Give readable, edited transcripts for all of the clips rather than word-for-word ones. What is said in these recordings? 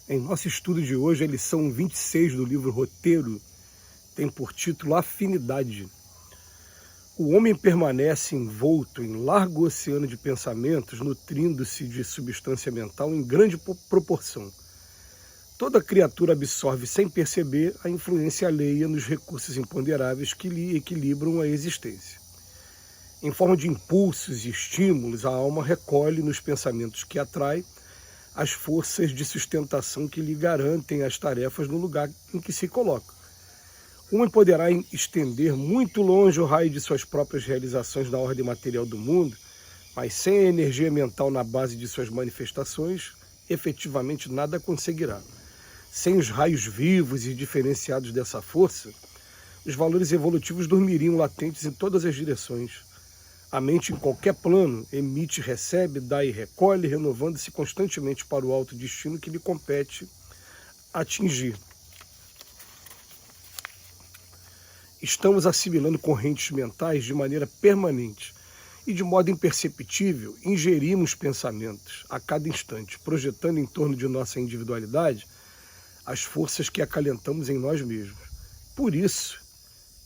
Em nosso estudo de hoje, a lição 26 do livro Roteiro tem por título Afinidade. O homem permanece envolto em largo oceano de pensamentos, nutrindo-se de substância mental em grande proporção. Toda criatura absorve sem perceber a influência alheia nos recursos imponderáveis que lhe equilibram a existência. Em forma de impulsos e estímulos, a alma recolhe nos pensamentos que atrai as forças de sustentação que lhe garantem as tarefas no lugar em que se coloca. O homem poderá estender muito longe o raio de suas próprias realizações na ordem material do mundo, mas sem a energia mental na base de suas manifestações, efetivamente nada conseguirá. Sem os raios vivos e diferenciados dessa força, os valores evolutivos dormiriam latentes em todas as direções. A mente, em qualquer plano, emite, recebe, dá e recolhe, renovando-se constantemente para o alto destino que lhe compete atingir. Estamos assimilando correntes mentais de maneira permanente e, de modo imperceptível, ingerimos pensamentos a cada instante, projetando em torno de nossa individualidade as forças que acalentamos em nós mesmos. Por isso,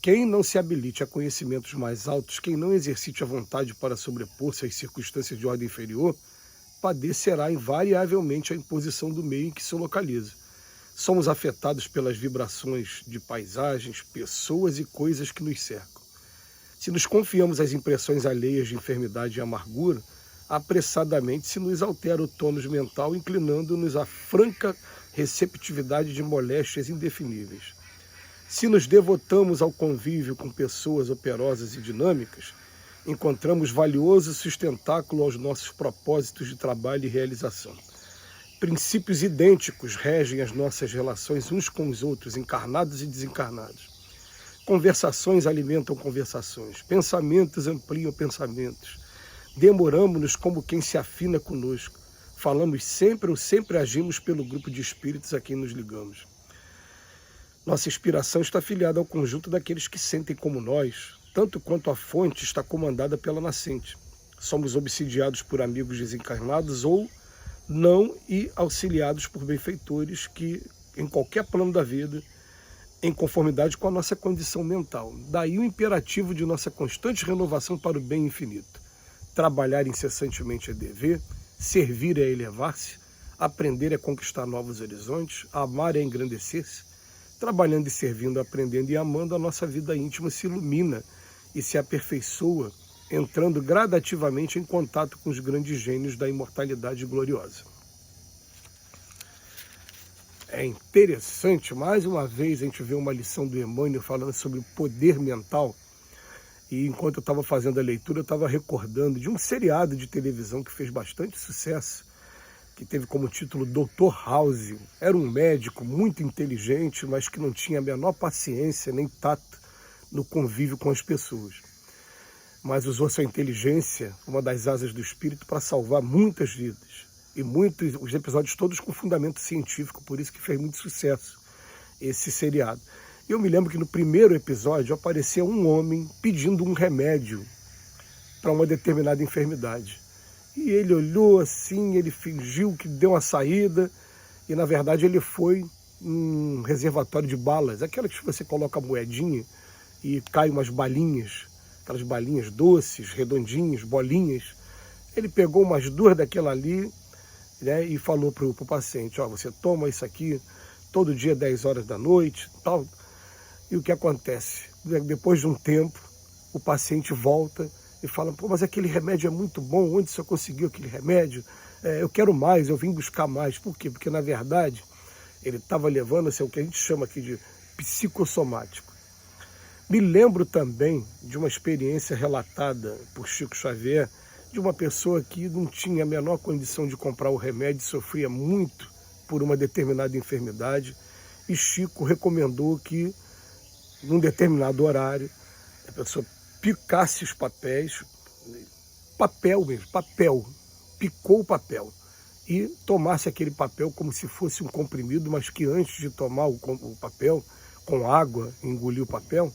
quem não se habilite a conhecimentos mais altos, quem não exercite a vontade para sobrepor-se às circunstâncias de ordem inferior, padecerá invariavelmente a imposição do meio em que se localiza. Somos afetados pelas vibrações de paisagens, pessoas e coisas que nos cercam. Se nos confiamos às impressões alheias de enfermidade e amargura, apressadamente se nos altera o tônus mental, inclinando-nos à franca receptividade de moléstias indefiníveis. Se nos devotamos ao convívio com pessoas operosas e dinâmicas, encontramos valioso sustentáculo aos nossos propósitos de trabalho e realização. Princípios idênticos regem as nossas relações uns com os outros, encarnados e desencarnados. Conversações alimentam conversações, pensamentos ampliam pensamentos. Demoramos-nos como quem se afina conosco. Falamos sempre ou sempre agimos pelo grupo de espíritos a quem nos ligamos. Nossa inspiração está afiliada ao conjunto daqueles que sentem como nós, tanto quanto a fonte está comandada pela nascente. Somos obsidiados por amigos desencarnados ou não e auxiliados por benfeitores que, em qualquer plano da vida, em conformidade com a nossa condição mental. Daí o imperativo de nossa constante renovação para o bem infinito. Trabalhar incessantemente é dever, servir é elevar-se, aprender é conquistar novos horizontes, amar é engrandecer-se. Trabalhando e servindo, aprendendo e amando, a nossa vida íntima se ilumina e se aperfeiçoa, entrando gradativamente em contato com os grandes gênios da imortalidade gloriosa. É interessante, mais uma vez, a gente vê uma lição do Emmanuel falando sobre o poder mental. E enquanto eu estava fazendo a leitura, eu estava recordando de um seriado de televisão que fez bastante sucesso, que teve como título Dr. House. Era um médico muito inteligente, mas que não tinha a menor paciência nem tato no convívio com as pessoas. Mas usou sua inteligência, uma das asas do espírito, para salvar muitas vidas. E os episódios todos com fundamento científico, por isso que fez muito sucesso esse seriado. Eu me lembro que no primeiro episódio aparecia um homem pedindo um remédio para uma determinada enfermidade. E ele olhou assim, ele fingiu que deu uma saída, e na verdade ele foi num reservatório de balas, aquelas que você coloca a moedinha e cai umas balinhas, aquelas balinhas doces, redondinhas, bolinhas. Ele pegou umas duas daquela ali, né, e falou para o paciente, ó, você toma isso aqui todo dia 10 horas da noite, tal. E o que acontece? Depois de um tempo, o paciente volta e fala, pô, mas aquele remédio é muito bom, onde você conseguiu aquele remédio? Eu quero mais, eu vim buscar mais. Por quê? Porque, na verdade, ele estava levando assim, o que a gente chama aqui de psicossomático. Me lembro também de uma experiência relatada por Chico Xavier, de uma pessoa que não tinha a menor condição de comprar o remédio, sofria muito por uma determinada enfermidade, e Chico recomendou que, num determinado horário, a pessoa picasse os papéis, papel mesmo, papel, picou o papel e tomasse aquele papel como se fosse um comprimido, mas que antes de tomar o papel, com água, engolir o papel,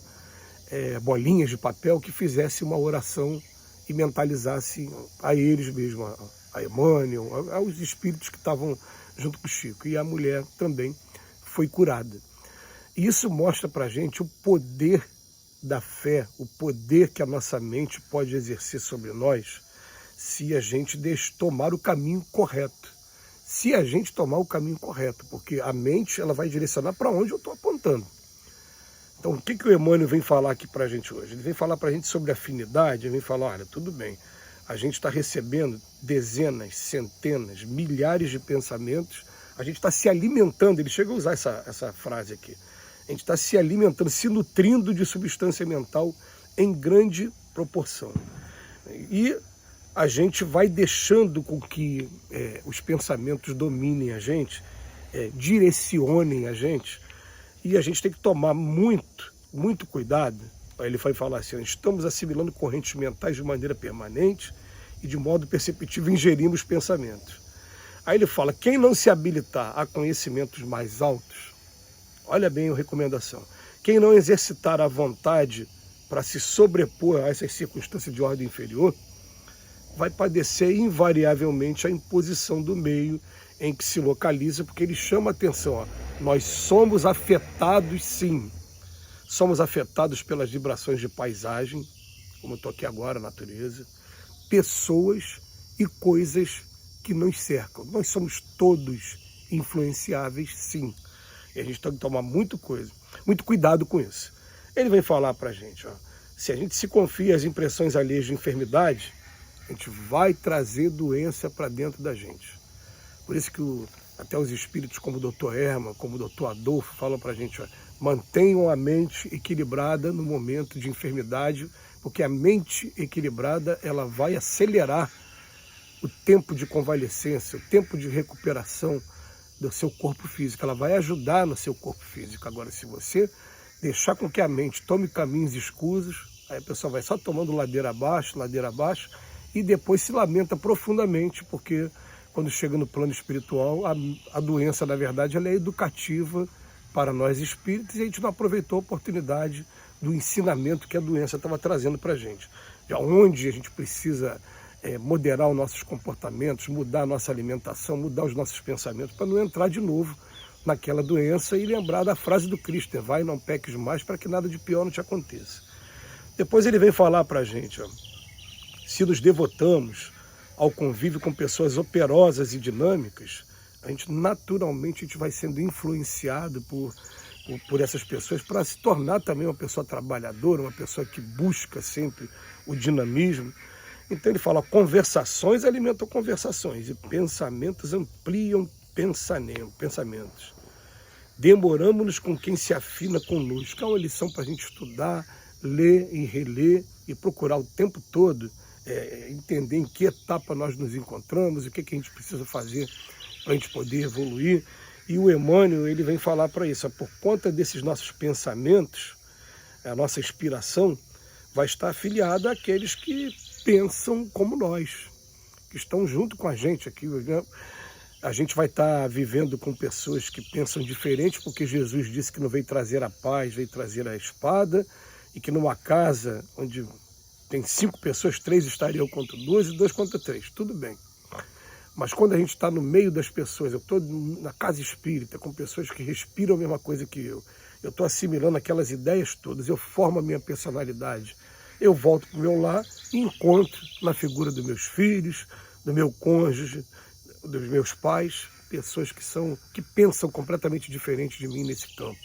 bolinhas de papel, que fizesse uma oração e mentalizasse a eles mesmos, a Emmanuel, aos espíritos que estavam junto com o Chico. E a mulher também foi curada. E isso mostra para a gente o poder da fé, o poder que a nossa mente pode exercer sobre nós se a gente tomar o caminho correto. Se a gente tomar o caminho correto, porque a mente ela vai direcionar para onde eu estou apontando. Então, o que o Emmanuel vem falar aqui para a gente hoje? Ele vem falar para a gente sobre afinidade, ele vem falar, olha, tudo bem, a gente está recebendo dezenas, centenas, milhares de pensamentos, a gente está se alimentando, ele chega a usar essa frase aqui, a gente está se alimentando, se nutrindo de substância mental em grande proporção. E a gente vai deixando com que os pensamentos dominem a gente, direcionem a gente, e a gente tem que tomar muito cuidado. Ele vai falar assim, estamos assimilando correntes mentais de maneira permanente e de modo perceptível ingerimos pensamentos. Aí ele fala, quem não se habilitar a conhecimentos mais altos, olha bem a recomendação, quem não exercitar a vontade para se sobrepor a essas circunstâncias de ordem inferior, vai padecer invariavelmente a imposição do meio em que se localiza, porque ele chama a atenção, ó, nós somos afetados sim, somos afetados pelas vibrações de paisagem, como eu estou aqui agora, natureza, pessoas e coisas que nos cercam. Nós somos todos influenciáveis sim, e a gente tem que tomar muito cuidado com isso. Ele vem falar para a gente, ó, se a gente se confia às impressões alheias de enfermidade, a gente vai trazer doença para dentro da gente. Por isso que até os espíritos como o Dr. Herman, como o Dr. Adolfo falam para a gente, ó, mantenham a mente equilibrada no momento de enfermidade, porque a mente equilibrada ela vai acelerar o tempo de convalescência, o tempo de recuperação do seu corpo físico, ela vai ajudar no seu corpo físico. Agora, se você deixar com que a mente tome caminhos escusos, aí a pessoa vai só tomando ladeira abaixo, e depois se lamenta profundamente, porque quando chega no plano espiritual, a doença, na verdade, ela é educativa para nós espíritos, e a gente não aproveitou a oportunidade do ensinamento que a doença estava trazendo para a gente. De onde a gente precisa moderar os nossos comportamentos, mudar a nossa alimentação, mudar os nossos pensamentos, para não entrar de novo naquela doença e lembrar da frase do Cristo, vai, não peques mais, para que nada de pior não te aconteça. Depois ele vem falar para a gente, ó, se nos devotamos ao convívio com pessoas operosas e dinâmicas, a gente naturalmente vai sendo influenciado por essas pessoas para se tornar também uma pessoa trabalhadora, uma pessoa que busca sempre o dinamismo. Então ele fala, conversações alimentam conversações e pensamentos ampliam pensamentos. Demoramos-nos com quem se afina conosco. É uma lição para a gente estudar, ler e reler e procurar o tempo todo entender em que etapa nós nos encontramos, o que a gente precisa fazer para a gente poder evoluir. E o Emmanuel ele vem falar para isso, por conta desses nossos pensamentos, a nossa inspiração vai estar afiliada àqueles que pensam como nós, que estão junto com a gente aqui. A gente vai estar vivendo com pessoas que pensam diferente, porque Jesus disse que não veio trazer a paz, veio trazer a espada, e que numa casa onde tem 5 pessoas, 3 estariam contra 2 e 2 contra 3, tudo bem. Mas quando a gente está no meio das pessoas, eu estou na casa espírita, com pessoas que respiram a mesma coisa que eu estou assimilando aquelas ideias todas, eu formo a minha personalidade, eu volto para o meu lar e encontro na figura dos meus filhos, do meu cônjuge, dos meus pais, pessoas que pensam completamente diferente de mim nesse campo.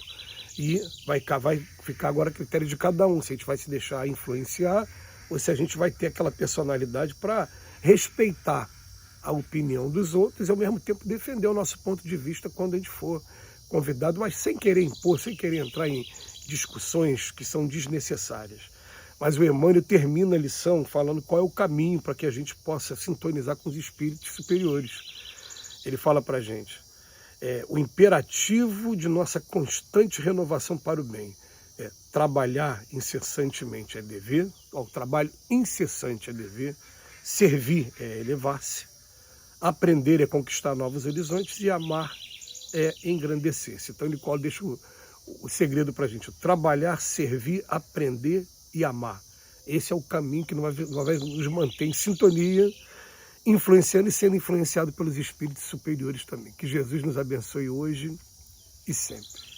E vai ficar agora a critério de cada um, se a gente vai se deixar influenciar ou se a gente vai ter aquela personalidade para respeitar a opinião dos outros e ao mesmo tempo defender o nosso ponto de vista quando a gente for convidado, mas sem querer impor, sem querer entrar em discussões que são desnecessárias. Mas o Emmanuel termina a lição falando qual é o caminho para que a gente possa sintonizar com os espíritos superiores. Ele fala para a gente, o imperativo de nossa constante renovação para o bem. Trabalhar incessantemente é dever, o trabalho incessante é dever, servir é elevar-se, aprender é conquistar novos horizontes e amar é engrandecer-se. Então ele deixa o segredo para a gente, trabalhar, servir, aprender e amar. Esse é o caminho que vai nos manter em sintonia influenciando e sendo influenciado pelos espíritos superiores também. Que Jesus nos abençoe hoje e sempre.